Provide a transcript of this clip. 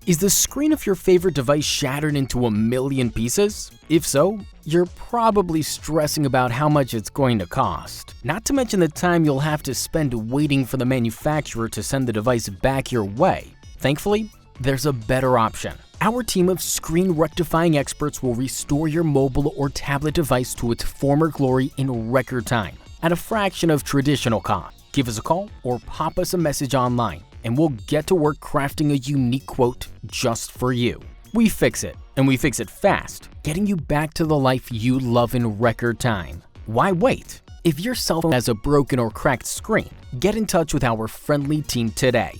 Is the screen of your favorite device shattered into a million pieces? If so, you're probably stressing about how much it's going to cost. Not to mention the time you'll have to spend waiting for the manufacturer to send the device back your way. Thankfully, there's a better option. Our team of screen rectifying experts will restore your mobile or tablet device to its former glory in record time at a fraction of traditional cost. Give us a call or pop us a message online, and we'll get to work crafting a unique quote just for you. We fix it, and we fix it fast, getting you back to the life you love in record time. Why wait? If your cell phone has a broken or cracked screen, get in touch with our friendly team today.